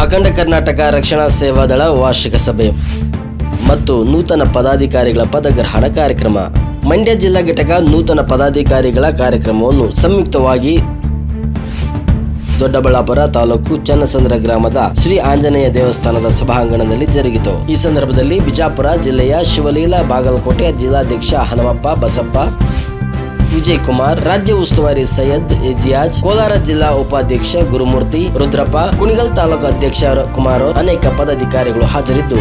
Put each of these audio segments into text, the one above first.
ಅಖಂಡ ಕರ್ನಾಟಕ ರಕ್ಷಣಾ ಸೇವಾದಳ ವಾರ್ಷಿಕ ಸಭೆ ಮತ್ತು ನೂತನ ಪದಾಧಿಕಾರಿಗಳ ಪದಗ್ರಹಣ ಕಾರ್ಯಕ್ರಮ. ಮಂಡ್ಯ ಜಿಲ್ಲಾ ಘಟಕ ನೂತನ ಪದಾಧಿಕಾರಿಗಳ ಕಾರ್ಯಕ್ರಮವನ್ನು ಸಂಯುಕ್ತವಾಗಿ ದೊಡ್ಡಬಳ್ಳಾಪುರ ತಾಲೂಕು ಚನ್ನಸಂದ್ರ ಗ್ರಾಮದ ಶ್ರೀ ಆಂಜನೇಯ ದೇವಸ್ಥಾನದ ಸಭಾಂಗಣದಲ್ಲಿ ಜರುಗಿತು. ಈ ಸಂದರ್ಭದಲ್ಲಿ ಬಿಜಾಪುರ ಜಿಲ್ಲೆಯ ಶಿವಲೀಲಾ, ಬಾಗಲಕೋಟೆ ಜಿಲ್ಲಾಧ್ಯಕ್ಷ ಹನುಮಪ್ಪ ಬಸಪ್ಪ, ವಿಜಯ್ ಕುಮಾರ್, ರಾಜ್ಯ ಉಸ್ತುವಾರಿ ಸೈಯದ್ ಎಜಿಯಾಜ್, ಕೋಲಾರ ಜಿಲ್ಲಾ ಉಪಾಧ್ಯಕ್ಷ ಗುರುಮೂರ್ತಿ, ರುದ್ರಪ್ಪ, ಕುಣಿಗಲ್ ತಾಲೂಕು ಅಧ್ಯಕ್ಷ ಕುಮಾರ್, ಅನೇಕ ಪದಾಧಿಕಾರಿಗಳು ಹಾಜರಿದ್ದು.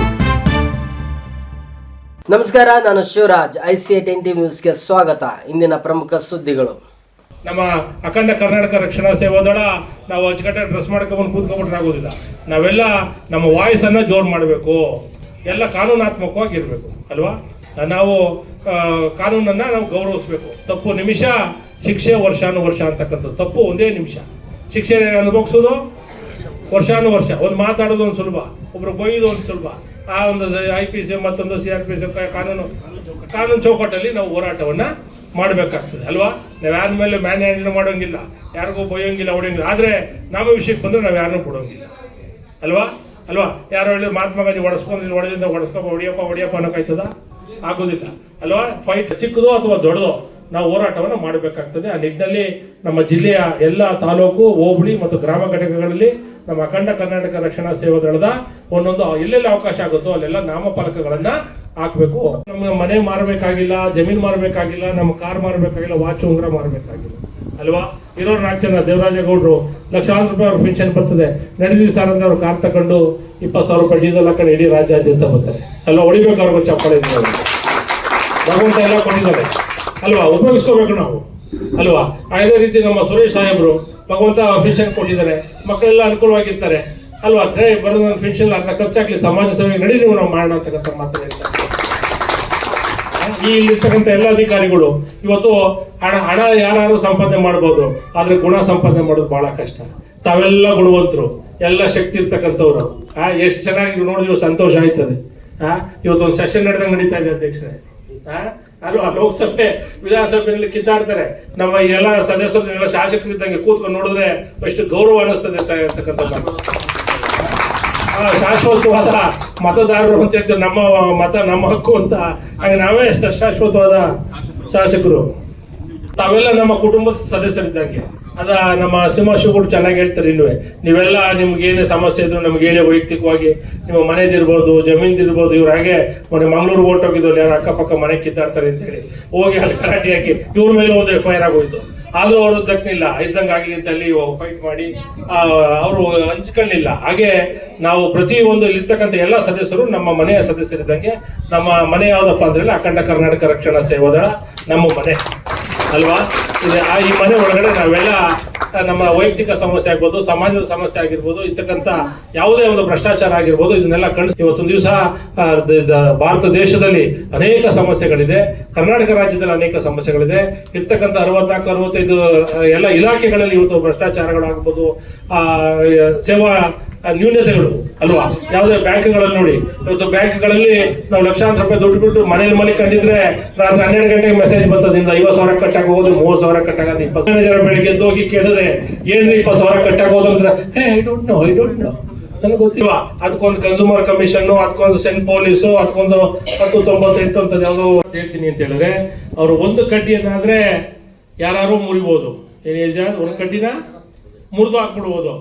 ನಮಸ್ಕಾರ, ನಾನು ಶಿವರಾಜ್. ICA10 ನ್ಯೂಸ್ಗೆ ಸ್ವಾಗತ. ಇಂದಿನ ಪ್ರಮುಖ ಸುದ್ದಿಗಳು. ನಮ್ಮ ಅಖಂಡ ಕರ್ನಾಟಕ ರಕ್ಷಣಾ ಸೇವಾದಳ ನಾವು ಅಚ್ಚುಕಟ್ಟಾಗಿ ಡ್ರೆಸ್ ಮಾಡ್ಕೊಂಡು ಕೂತ್ಕೊಂಡ್ಬಿಟ್ರೆ ಆಗೋದಿಲ್ಲ. ನಾವೆಲ್ಲ ನಮ್ಮ ವಾಯ್ಸನ್ನು ಜೋರು ಮಾಡಬೇಕು, ಎಲ್ಲ ಕಾನೂನಾತ್ಮಕವಾಗಿರಬೇಕು ಅಲ್ವಾ. ನಾವು ಕಾನೂನನ್ನು ನಾವು ಗೌರವಿಸಬೇಕು. ತಪ್ಪು ನಿಮಿಷ ಶಿಕ್ಷೆ ವರ್ಷಾನುವರ್ಷ ಅಂತಕ್ಕಂಥದ್ದು. ತಪ್ಪು ಒಂದೇ ನಿಮಿಷ, ಶಿಕ್ಷೆ ಅನುಭವಿಸೋದು ವರ್ಷಾನುವರ್ಷ. ಒಂದು ಮಾತಾಡೋದು ಒಂದು ಸುಲಭ, ಒಬ್ರು ಬೈಯೋದು ಒಂದು ಸುಲಭ. ಆ ಒಂದು IPC ಮತ್ತೊಂದು CRPC ಕಾನೂನು ಚೌಕಟ್ಟಲ್ಲಿ ನಾವು ಹೋರಾಟವನ್ನು ಮಾಡಬೇಕಾಗ್ತದೆ ಅಲ್ವಾ. ನಾವು ಯಾರ ಮೇಲೆ ಮ್ಯಾನ್ ಹ್ಯಾಂಡಲ್ ಮಾಡೋಂಗಿಲ್ಲ, ಯಾರಿಗೂ ಬೈಯೋಂಗಿಲ್ಲ, ಹೊಡೆಯೋಂಗಿಲ್ಲ. ಆದರೆ ನಮ್ಮ ವಿಷಯಕ್ಕೆ ಬಂದರೆ ನಾವು ಯಾರನ್ನೂ ಕೊಡೋಂಗಿಲ್ಲ ಅಲ್ವಾ. ಯಾರು ಹೇಳಿ ಮಹಾತ್ಮ ಗಾಂಧಿ ಹೊಡೆಸ್ಕೊಂಡು ಹೊಡೆದಿಂದ ಹೊಡಿಯಪ್ಪ ಅನ್ನೋಕ್ಕಾಯ್ತದ? ಆಗೋದಿಲ್ಲ ಅಲ್ವಾ. ಫೈಟ್ ಚಿಕ್ಕದೋ ಅಥವಾ ದೊಡ್ಡದೋ ನಾವು ಹೋರಾಟವನ್ನು ಮಾಡಬೇಕಾಗ್ತದೆ. ಆ ನಿಟ್ಟಿನಲ್ಲಿ ನಮ್ಮ ಜಿಲ್ಲೆಯ ಎಲ್ಲ ತಾಲೂಕು, ಹೋಬಳಿ ಮತ್ತು ಗ್ರಾಮ ಘಟಕಗಳಲ್ಲಿ ನಮ್ಮ ಅಖಂಡ ಕರ್ನಾಟಕ ರಕ್ಷಣಾ ಸೇವಾದಳದ ಒಂದೊಂದು ಎಲ್ಲೆಲ್ಲಿ ಅವಕಾಶ ಆಗುತ್ತೋ ಅಲ್ಲೆಲ್ಲ ನಾಮಫಲಕಗಳನ್ನು ಹಾಕಬೇಕು. ನಮ್ಮ ಮನೆ ಮಾರಬೇಕಾಗಿಲ್ಲ, ಜಮೀನು ಮಾರಬೇಕಾಗಿಲ್ಲ, ನಮ್ಮ ಕಾರ್ ಮಾರಬೇಕಾಗಿಲ್ಲ, ವಾಚ್ ಉಂಗುರ ಮಾರಬೇಕಾಗಿಲ್ಲ ಅಲ್ವಾ. ಇರೋರು 4 ಜನ ದೇವರಾಜೇಗೌಡರು ಲಕ್ಷಾಂತರ ರೂಪಾಯಿ ಅವ್ರ ಪೆನ್ಷನ್ ಬರ್ತದೆ. ನಡೆದಿ ಸರ್ ಅಂದ್ರೆ ಅವ್ರು ಕಾರ್ ತಗೊಂಡು 20,000 ರೂಪಾಯಿ ಡೀಸೆಲ್ ಹಾಕೊಂಡು ಇಡೀ ರಾಜ್ಯಾದ್ಯಂತ ಬರ್ತಾರೆ ಅಲ್ವಾ. ಹೊಡಿಬೇಕು ಅವ್ರಿಗೆ ಚಪ್ಪಾಳೆ ಭಗವಂತ ಎಲ್ಲ ಕೊಟ್ಟಿದ್ದಾರೆ ಅಲ್ವಾ, ಉಪಯೋಗಿಸ್ಕೋಬೇಕು ನಾವು ಅಲ್ವಾ. ಅದೇ ರೀತಿ ನಮ್ಮ ಸುರೇಶ್ ಸಾಹೇಬರು ಭಗವಂತ ಪೆನ್ಷನ್ ಕೊಟ್ಟಿದ್ದಾರೆ, ಮಕ್ಕಳೆಲ್ಲ ಅನುಕೂಲವಾಗಿರ್ತಾರೆ ಅಲ್ವಾ. ಬರೋದು ಪೆನ್ಷನ್ ಅರ್ಧ ಖರ್ಚಾಗ್ಲಿ, ಸಮಾಜ ಸೇವೆ ನಡಿ ನೀವು ನಾವು ಮಾಡೋಣ ಅಂತಕ್ಕಂಥ ಮಾತು ಹೇಳ್ತಾರೆ. ಈ ಇಲ್ಲಿರ್ತಕ್ಕಂಥ ಎಲ್ಲ ಅಧಿಕಾರಿಗಳು ಇವತ್ತು ಹಣ ಯಾರು ಸಂಪಾದನೆ ಮಾಡ್ಬೋದು, ಆದ್ರೆ ಗುಣ ಸಂಪಾದನೆ ಮಾಡೋದು ಬಹಳ ಕಷ್ಟ. ತಾವೆಲ್ಲ ಗುಣವಂತರು, ಎಲ್ಲ ಶಕ್ತಿ ಇರ್ತಕ್ಕಂಥವ್ರು. ಎಷ್ಟು ಚೆನ್ನಾಗಿ ನೋಡಿದ್ರು ಸಂತೋಷ ಆಯ್ತದೆ. ಇವತ್ತು ಒಂದು ಸೆಷನ್ ನಡೆದಂಗೆ ನಡೀತಾ ಇದೆ ಅಧ್ಯಕ್ಷರೇ ಅಲ್ವಾ. ಲೋಕಸಭೆ ವಿಧಾನಸಭೆಯಲ್ಲಿ ಕಿತ್ತಾಡ್ತಾರೆ. ನಮ್ಮ ಎಲ್ಲ ಸದಸ್ಯರು ಎಲ್ಲ ಶಾಸಕರಿದ್ದಂಗೆ ಕೂತ್ಕೊಂಡು ನೋಡಿದ್ರೆ ಎಷ್ಟು ಗೌರವ ಅನ್ನಿಸ್ತದೆ ಅಂತಕ್ಕಂಥ ಶಾಶ್ವತವಾದ ಮತದಾರರು ಅಂತ ಹೇಳ್ತಾರೆ. ನಮ್ಮ ಮತ ನಮ್ಮ ಹಕ್ಕು ಅಂತ. ಹಾಗೆ ನಾವೇ ಶಾಶ್ವತವಾದ ಶಾಸಕರು. ತಾವೆಲ್ಲ ನಮ್ಮ ಕುಟುಂಬದ ಸದಸ್ಯರಿದ್ದಂಗೆ. ನಮ್ಮ ಸಿಂಹಾಶಿಗಳು ಚೆನ್ನಾಗಿ ಹೇಳ್ತಾರೆ. ನೀವೆಲ್ಲ ನಿಮ್ಗೇನೇ ಸಮಸ್ಯೆ ಇದ್ರು ನಮ್ಗೆ ಹೇಳಿ ವೈಯಕ್ತಿಕವಾಗಿ. ನಿಮ್ಮ ಮನೆದಿರ್ಬೋದು, ಜಮೀನ್ದಿರ್ಬೋದು. ಇವ್ರು ಹಾಗೆ ಮೊನ್ನೆ ಮಂಗಳೂರು ಹೋಗಿದ್ರು, ಯಾರು ಅಕ್ಕಪಕ್ಕ ಮನೆ ಕಿತ್ತಾಡ್ತಾರೆ ಅಂತೇಳಿ ಹೋಗಿ ಅಲ್ಲಿ ಗಲಾಟೆ ಹಾಕಿ ಇವ್ರ ಮೇಲೆ ಒಂದು FIR ಆಗೋಯ್ತು. ಆದರೂ ಅವರು ದಕ್ಕಲಿಲ್ಲ, ಇದ್ದಂಗೆ ಆಗಲಿ ಅಂತ ಅಲ್ಲಿ ಫೈಟ್ ಮಾಡಿ ಅವರು ಹಂಚ್ಕೊಳ್ಳಿಲ್ಲ. ಹಾಗೆ ನಾವು ಪ್ರತಿಯೊಂದು ಇರ್ತಕ್ಕಂಥ ಎಲ್ಲ ಸದಸ್ಯರು ನಮ್ಮ ಮನೆಯ ಸದಸ್ಯರಿದ್ದಂಗೆ. ನಮ್ಮ ಮನೆ ಯಾವುದಪ್ಪ ಅಂದ್ರೆ ಅಖಂಡ ಕರ್ನಾಟಕ ರಕ್ಷಣಾ ಸೇವಾದಳ ನಮ್ಮ ಮನೆ ಅಲ್ವಾ. ಈ ಮನೆ ಒಳಗಡೆ ನಾವೆಲ್ಲ ನಮ್ಮ ವೈಯಕ್ತಿಕ ಸಮಸ್ಯೆ ಆಗ್ಬೋದು, ಸಮಾಜದ ಸಮಸ್ಯೆ ಆಗಿರ್ಬೋದು, ಇರ್ತಕ್ಕಂಥ ಯಾವುದೇ ಒಂದು ಭ್ರಷ್ಟಾಚಾರ ಆಗಿರ್ಬೋದು, ಇದನ್ನೆಲ್ಲ ಇವತ್ತೊಂದು ದಿವಸ ಭಾರತ ದೇಶದಲ್ಲಿ ಅನೇಕ ಸಮಸ್ಯೆಗಳಿದೆ, ಕರ್ನಾಟಕ ರಾಜ್ಯದಲ್ಲಿ ಅನೇಕ ಸಮಸ್ಯೆಗಳಿದೆ. ಇರ್ತಕ್ಕಂಥ 64-65 ಎಲ್ಲ ಇಲಾಖೆಗಳಲ್ಲಿ ಇವತ್ತು ಭ್ರಷ್ಟಾಚಾರಗಳಾಗ್ಬೋದು, ಸೇವಾ ನ್ಯೂನತೆಗಳು ಅಲ್ವಾ. ಯಾವುದೇ ಬ್ಯಾಂಕ್ಗಳಲ್ಲಿ ನೋಡಿ, ಇವತ್ತು ಬ್ಯಾಂಕ್ಗಳಲ್ಲಿ ನಾವು ಲಕ್ಷಾಂತರ ರೂಪಾಯಿ ದುಡ್ಡು ಬಿಟ್ಟು ಮನೇಲಿ ಮಲಿಕೊಂಡಿದ್ರೆ ರಾತ್ರಿ 12 ಗಂಟೆಗೆ ಮೆಸೇಜ್ ಬರ್ತದಿಂದ 50,000 ಕಟ್ಟಾಗಿ ಹೋಗೋದು, 30,000 ಕಟ್ಟಾಗೋದು. 20 ಜನ ಬೆಳಿಗ್ಗೆ ಎದ್ದು ಹೋಗಿ ಕೇಳಿದ್ರೆ ಏನ್ರಿ 20,000 ಕಟ್ಟಾಗಿ ಹೋದ್ರೆ ಐ ಡೋಂಟ್ ನೋ ನನಗೆ ಗೊತ್ತಿಲ್ಲ. ಅದಕ್ಕೊಂದು ಕನ್ಸ್ಯೂಮರ್ ಕಮಿಷನ್, ಅದಕ್ಕೊಂದು ಸೆಂಟ್ ಪೊಲೀಸು, ಅದಕ್ಕೊಂದು 1098 ಅಂತದ್ದು ಯಾವುದೋ ಹೇಳ್ತೀನಿ ಅಂತ ಹೇಳಿದ್ರೆ ಅವರು ಒಂದು ಕಡ್ಡಿಯನ್ನಾದ್ರೆ ಯಾರು ಮುರಿಬೋದು. ಒಂದು ಕಡ್ಡಿನ ಮುರಿದು ಹಾಕ್ಬಿಡ್ಬೋದು.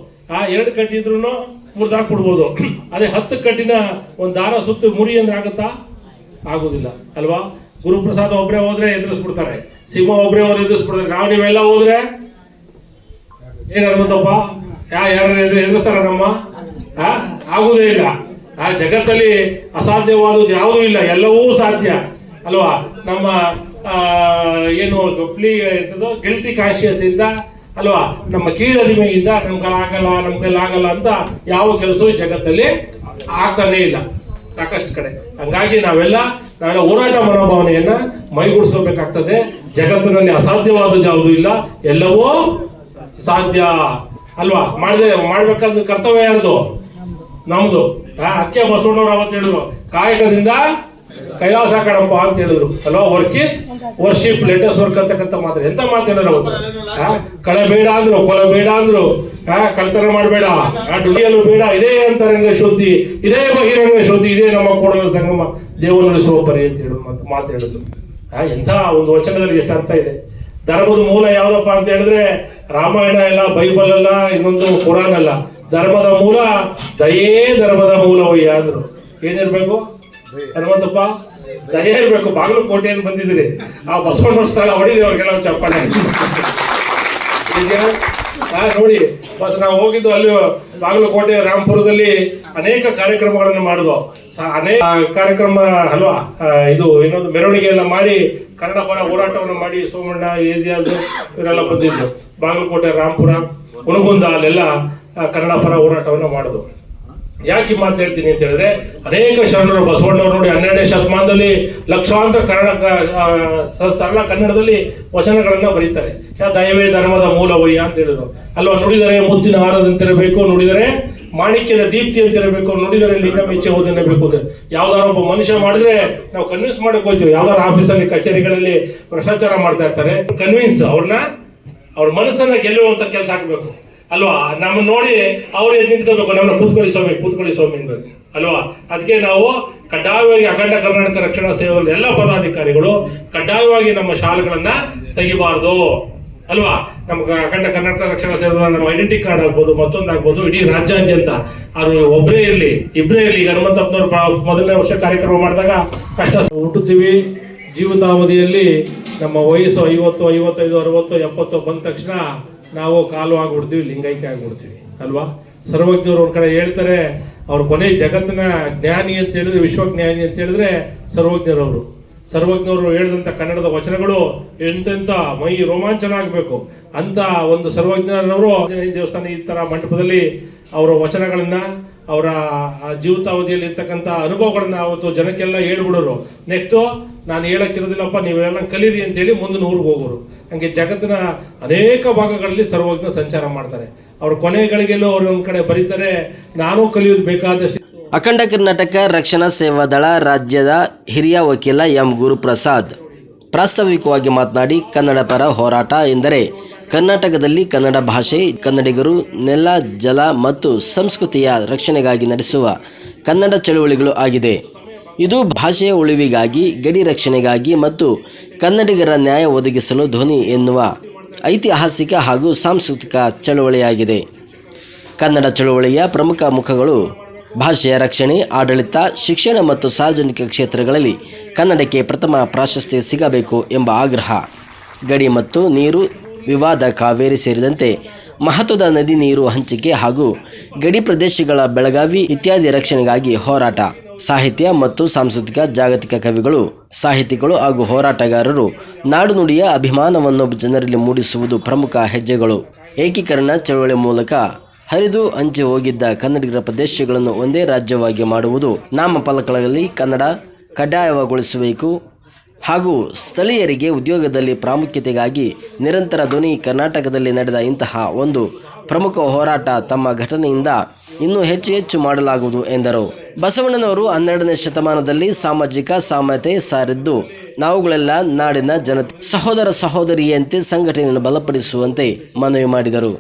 2 ಕಡ್ಡಿ ಇದ್ರು ಮುರಿದು ಹಾಕ್ಬಿಡ್ಬೋದು. ಅದೇ 10 ಕಡ್ಡಿನ ಒಂದು ದಾರ ಸುತ್ತು ಮುರಿ ಅಂದ್ರೆ ಆಗುತ್ತಾ? ಆಗೋದಿಲ್ಲ ಅಲ್ವಾ. ಗುರುಪ್ರಸಾದ್ ಒಬ್ಬರೇ ಹೋದ್ರೆ ಎದುರಿಸ್ಬಿಡ್ತಾರೆ, ಸಿಂಹ ಒಬ್ಬರೇ ಹೋದ್ರೆ ಎದುರಿಸ್ಬಿಡ್ತಾರೆ. ನೀವೆಲ್ಲ ಹೋದ್ರೆ ಏನಾಗುತ್ತಪ್ಪ? ಯಾರು ಎದುರಿಸ್ತಾರ? ನಮ್ಮ ಆಗುವುದೇ ಇಲ್ಲ. ಜಗತ್ತಲ್ಲಿ ಅಸಾಧ್ಯವಾದುದು ಯಾವುದೂ ಇಲ್ಲ, ಎಲ್ಲವೂ ಸಾಧ್ಯ ಅಲ್ವಾ. ನಮ್ಮ ಏನು ಗಿಲ್ಟಿ ಕಾನ್ಶಿಯಸ್ ಇಂದ ಅಲ್ವಾ, ನಮ್ಮ ಕೀಳರಿಮೆಯಿಂದ ನಮ್ಮ ಕೈಲಾಗಲ್ಲ ಅಂತ ಯಾವ ಕೆಲಸವೂ ಜಗತ್ತಲ್ಲಿ ಆಗ್ತಾನೇ ಇಲ್ಲ ಸಾಕಷ್ಟು ಕಡೆ. ಹಂಗಾಗಿ ನಾವೆಲ್ಲ ಹೋರಾಟ ಮನೋಭಾವನೆಯನ್ನ ಮೈಗೂಡಿಸ್ಕೋಬೇಕಾಗ್ತದೆ. ಜಗತ್ತಿನಲ್ಲಿ ಅಸಾಧ್ಯವಾದದ್ದು ಯಾವುದೂ ಇಲ್ಲ, ಎಲ್ಲವೂ ಸಾಧ್ಯ ಅಲ್ವಾ. ಮಾಡ್ಬೇಕಾದ ಕರ್ತವ್ಯ ಯಾರ್ದು? ನಮ್ದು. ಅದಕ್ಕೆ ಬಸವಣ್ಣವ್ರು ಅವತ್ತು ಹೇಳಿದ್ರು, ಕಾಯಕದಿಂದ ಕೈಲಾಸ ಕಣಪ್ಪ ಅಂತ ಹೇಳಿದ್ರು ಅಲ್ವಾ. Work is worship, latest work ಅಂತಕ್ಕಂಥ ಮಾತು. ಎಂತ ಮಾತು ಹೇಳಿದ್ರು ಅವತ್ತು. ಕಳಬೇಡ ಅಂದ್ರು, ಕೊಲಬೇಡ ಅಂದ್ರು, ಕಳ್ತನ ಮಾಡಬೇಡ, ಡುಡಿಯಲು ಬೇಡ, ಇದೇ ಅಂತರಂಗ ಶುದ್ಧಿ, ಇದೇ ಬಹಿರಂಗ ಶುದ್ಧಿ, ಇದೇ ನಮ್ಮ ಕೂಡಲ ಸಂಗಮ ದೇವನುಳಿಸುವ ಪರಿ ಅಂತ ಹೇಳಿ ಮಾತು ಹೇಳಿದ್ರು. ಎಂಥ ಒಂದು ವಚನದಲ್ಲಿ ಎಷ್ಟು ಅರ್ಥ ಇದೆ. ಧರ್ಮದ ಮೂಲ ಯಾವ್ದಪ್ಪ ಅಂತ ಹೇಳಿದ್ರೆ ರಾಮಾಯಣ ಎಲ್ಲ, ಬೈಬಲ್ ಅಲ್ಲ, ಇನ್ನೊಂದು ಕುರಾನ್ ಅಲ್ಲ. ಧರ್ಮದ ಮೂಲ ದಯೇ ಧರ್ಮದ ಮೂಲವಯ್ಯ ಅಂದ್ರು. ಏನಿರ್ಬೇಕು ಹನುಮಂತಪ್ಪ? ದಯೆ ಇರ್ಬೇಕು. ಬಾಗಲಕೋಟೆಯನ್ನು ಬಂದಿದ್ದೀರಿ, ಆ ಬಸವಣ್ಣವ್ರ ಸ್ಥಳ ಹೊಡಿರಿ ಅವ್ರಿಗೆಲ್ಲ ಚಪ್ಪಾಳೆ ನೋಡಿ. ಬಸ್ ನಾವು ಹೋಗಿದ್ದು ಅಲ್ಲಿ ಬಾಗಲಕೋಟೆ ರಾಮಪುರದಲ್ಲಿ ಅನೇಕ ಕಾರ್ಯಕ್ರಮಗಳನ್ನು ಮಾಡಿದ್ವು. ಅನೇಕ ಕಾರ್ಯಕ್ರಮ ಅಲ್ವಾ, ಇದು ಇನ್ನೊಂದು ಮೆರವಣಿಗೆ ಎಲ್ಲ ಮಾಡಿ ಕನ್ನಡ ಪರ ಹೋರಾಟವನ್ನು ಮಾಡಿ ಸೋಮಣ್ಣ, ಏಜಿಯಾಜು ಇವರೆಲ್ಲ ಬಂದಿದ್ರು. ಬಾಗಲಕೋಟೆ, ರಾಮಪುರ, ಹುನಗುಂದ ಅಲ್ಲೆಲ್ಲ ಕನ್ನಡ ಪರ ಹೋರಾಟವನ್ನು ಮಾಡಿದ್ರು. ಯಾಕೆ ಮಾತು ಹೇಳ್ತೀನಿ ಅಂತ ಹೇಳಿದ್ರೆ, ಅನೇಕ ಶರಣರು ಬಸವಣ್ಣವರು ನೋಡಿ 12ನೇ ಶತಮಾನದಲ್ಲಿ ಲಕ್ಷಾಂತರ ಸರಳ ಕನ್ನಡದಲ್ಲಿ ವಚನಗಳನ್ನ ಬರೀತಾರೆ. ದಯವೇ ಧರ್ಮದ ಮೂಲವಯ್ಯ ಅಂತ ಹೇಳಿದ್ರು ಅಲ್ವಾ. ನುಡಿದರೆ ಮುತ್ತಿನ ಹಾರದಂತಿರಬೇಕು, ನುಡಿದರೆ ಮಾಣಿಕ್ಯದ ದೀಪ್ತಿ ಅಂತಿರಬೇಕು, ನುಡಿದರೆ ಲಿಂಗ ಮೆಚ್ಚೆ ಓದನ್ನಬೇಕು ಅಂತ ಯಾವ್ದಾರ ಒಬ್ಬ ಮನುಷ್ಯ ಮಾಡಿದ್ರೆ ನಾವು ಕನ್ವಿನ್ಸ್ ಮಾಡಕ್ ಹೋಗ್ತೀವಿ. ಯಾವ್ದಾರ ಆಫೀಸಲ್ಲಿ, ಕಚೇರಿಗಳಲ್ಲಿ ಭ್ರಷ್ಟಾಚಾರ ಮಾಡ್ತಾ ಇರ್ತಾರೆ, ಕನ್ವಿನ್ಸ್ ಅವ್ರ ಮನಸ್ಸನ್ನ ಗೆಲ್ಲುವಂತ ಕೆಲಸ ಆಗ್ಬೇಕು ಅಲ್ವಾ. ನಮ್ಮನ್ನ ನೋಡಿ ಅವ್ರು ಎದ್ದು ನಿಂತ್ಕೋಬೇಕು, ನಮ್ಮನ್ನ ಕೂತ್ಕೊಳ್ಳಿ ಸ್ವಾಮಿ ಅನ್ಬೇಕು ಅಲ್ವಾ. ಅದಕ್ಕೆ ನಾವು ಕಡ್ಡಾಯವಾಗಿ ಅಖಂಡ ಕರ್ನಾಟಕ ರಕ್ಷಣಾ ಸೇವೆಗಳ ಎಲ್ಲ ಪದಾಧಿಕಾರಿಗಳು ಕಡ್ಡಾಯವಾಗಿ ನಮ್ಮ ಶಾಲೆಗಳನ್ನ ತೆಗಿಬಾರ್ದು ಅಲ್ವಾ. ನಮ್ಗೆ ಅಖಂಡ ಕರ್ನಾಟಕ ರಕ್ಷಣಾ ಸೇವೆಗಳ ನಮ್ಮ ಐಡೆಂಟಿ ಕಾರ್ಡ್ ಆಗ್ಬೋದು, ಮತ್ತೊಂದಾಗ್ಬೋದು, ಇಡೀ ರಾಜ್ಯಾದ್ಯಂತ ಅವ್ರು ಒಬ್ಬರೇ ಇರಲಿ, ಇಬ್ಬರೇ ಇರಲಿ. ಈಗ ಹನುಮಂತಪ್ಪನವ್ರು ಮೊದಲನೇ ವರ್ಷ ಕಾರ್ಯಕ್ರಮ ಮಾಡಿದಾಗ ಕಷ್ಟ ಹುಟ್ಟುತ್ತೀವಿ. ಜೀವಿತಾವಧಿಯಲ್ಲಿ ನಮ್ಮ ವಯಸ್ಸು 50, 55, 60, 70 ಬಂದ ತಕ್ಷಣ ನಾವು ಕಾಲು ಆಗ್ಬಿಡ್ತೀವಿ, ಲಿಂಗೈಕ್ಯ ಆಗ್ಬಿಡ್ತೀವಿ ಅಲ್ವಾ. ಸರ್ವಜ್ಞರು ಒಂದ್ ಕಡೆ ಹೇಳ್ತಾರೆ, ಅವ್ರ ಕೊನೆ ಜಗತ್ತಿನ ಜ್ಞಾನಿ ಅಂತ ಹೇಳಿದ್ರೆ, ವಿಶ್ವಜ್ಞಾನಿ ಅಂತ ಹೇಳಿದ್ರೆ ಸರ್ವಜ್ಞರು ಹೇಳಿದಂಥ ಕನ್ನಡದ ವಚನಗಳು ಎಂತೆಂಥ ಮೈ ರೋಮಾಂಚನ ಆಗಬೇಕು ಅಂತ ಒಂದು ಸರ್ವಜ್ಞರವರು ಆಂಜನೇಯ ದೇವಸ್ಥಾನ ಈ ಥರ ಮಂಟಪದಲ್ಲಿ ಅವರ ವಚನಗಳನ್ನ, ಅವರ ಜೀವಿತಾವಧಿಯಲ್ಲಿ ಇರ್ತಕ್ಕಂಥ ಅನುಭವಗಳನ್ನ ಅವತ್ತು ಜನಕ್ಕೆಲ್ಲ ಹೇಳ್ಬಿಡೋರು. ನೆಕ್ಸ್ಟು ನಾನು ಹೇಳಕ್ಕಿರೋದಿಲ್ಲಪ್ಪ, ನೀವೆಲ್ಲ ಕಲೀರಿ ಅಂತೇಳಿ ಮುಂದಿನ ಊರಿಗೆ ಹೋಗೋರು. ಹಂಗೆ ಜಗತ್ತಿನ ಅನೇಕ ಭಾಗಗಳಲ್ಲಿ ಸರ್ವಜ್ಞ ಸಂಚಾರ ಮಾಡ್ತಾರೆ. ಅವ್ರ ಕೊನೆಗಳಿಗೆಲ್ಲೂ ಅವ್ರು ಒಂದು ಕಡೆ ಬರೀತಾರೆ, ನಾನು ಕಲಿಯೋದು ಬೇಕಾದಷ್ಟು. ಅಖಂಡ ಕರ್ನಾಟಕ ರಕ್ಷಣಾ ಸೇವಾ ದಳ ರಾಜ್ಯದ ಹಿರಿಯ ವಕೀಲ ಎಂ ಗುರುಪ್ರಸಾದ್ ಪ್ರಾಸ್ತಾವಿಕವಾಗಿ ಮಾತನಾಡಿ, ಕನ್ನಡ ಪರ ಹೋರಾಟ ಎಂದರೆ ಕರ್ನಾಟಕದಲ್ಲಿ ಕನ್ನಡ ಭಾಷೆ, ಕನ್ನಡಿಗರು, ನೆಲ, ಜಲ ಮತ್ತು ಸಂಸ್ಕೃತಿಯ ರಕ್ಷಣೆಗಾಗಿ ನಡೆಸುವ ಕನ್ನಡ ಚಳುವಳಿಗಳು ಆಗಿದೆ. ಇದು ಭಾಷೆಯ ಉಳಿವಿಗಾಗಿ, ಗಡಿ ರಕ್ಷಣೆಗಾಗಿ ಮತ್ತು ಕನ್ನಡಿಗರ ನ್ಯಾಯ ಒದಗಿಸಲು ಧ್ವನಿ ಎನ್ನುವ ಐತಿಹಾಸಿಕ ಹಾಗೂ ಸಾಂಸ್ಕೃತಿಕ ಚಳುವಳಿಯಾಗಿದೆ. ಕನ್ನಡ ಚಳುವಳಿಯ ಪ್ರಮುಖ ಮುಖಗಳು ಭಾಷೆಯ ರಕ್ಷಣೆ, ಆಡಳಿತ, ಶಿಕ್ಷಣ ಮತ್ತು ಸಾರ್ವಜನಿಕ ಕ್ಷೇತ್ರಗಳಲ್ಲಿ ಕನ್ನಡಕ್ಕೆ ಪ್ರಥಮ ಪ್ರಾಶಸ್ತ್ಯ ಸಿಗಬೇಕು ಎಂಬ ಆಗ್ರಹ, ಗಡಿ ಮತ್ತು ನೀರು ವಿವಾದ, ಕಾವೇರಿ ಸೇರಿದಂತೆ ಮಹತ್ವದ ನದಿ ನೀರು ಹಂಚಿಕೆ ಹಾಗೂ ಗಡಿ ಪ್ರದೇಶಗಳ ಬೆಳಗಾವಿ ಇತ್ಯಾದಿ ರಕ್ಷಣೆಗಾಗಿ ಹೋರಾಟ, ಸಾಹಿತ್ಯ ಮತ್ತು ಸಾಂಸ್ಕೃತಿಕ ಜಾಗತಿಕ ಕವಿಗಳು, ಸಾಹಿತಿಗಳು ಹಾಗೂ ಹೋರಾಟಗಾರರು ನಾಡು ನುಡಿಯ ಅಭಿಮಾನವನ್ನು ಜನರಲ್ಲಿ ಮೂಡಿಸುವುದು ಪ್ರಮುಖ ಹೆಜ್ಜೆಗಳು. ಏಕೀಕರಣ ಚಳವಳಿ ಮೂಲಕ ಹರಿದು ಹಂಚಿ ಹೋಗಿದ್ದ ಕನ್ನಡಿಗರ ಪ್ರದೇಶಗಳನ್ನು ಒಂದೇ ರಾಜ್ಯವಾಗಿ ಮಾಡುವುದು, ನಾಮಫಲಕಗಳಲ್ಲಿ ಕನ್ನಡ ಕಡ್ಡಾಯಗೊಳಿಸಬೇಕು ಹಾಗೂ ಸ್ಥಳೀಯರಿಗೆ ಉದ್ಯೋಗದಲ್ಲಿ ಪ್ರಾಮುಖ್ಯತೆಗಾಗಿ ನಿರಂತರ ಧ್ವನಿ. ಕರ್ನಾಟಕದಲ್ಲಿ ನಡೆದ ಇಂತಹ ಒಂದು ಪ್ರಮುಖ ಹೋರಾಟ ತಮ್ಮ ಘಟನೆಯಿಂದ ಇನ್ನೂ ಹೆಚ್ಚು ಮಾಡಲಾಗುವುದು ಎಂದರು. ಬಸವಣ್ಣನವರು 12ನೇ ಶತಮಾನದಲ್ಲಿ ಸಾಮಾಜಿಕ ಸಾಮ್ಯತೆ ಸಾರಿದ್ದು, ನಾವುಗಳೆಲ್ಲ ನಾಡಿನ ಜನತೆ ಸಹೋದರ ಸಹೋದರಿಯಂತೆ ಸಂಘಟನೆಯನ್ನು ಬಲಪಡಿಸುವಂತೆ ಮನವಿ ಮಾಡಿದರು.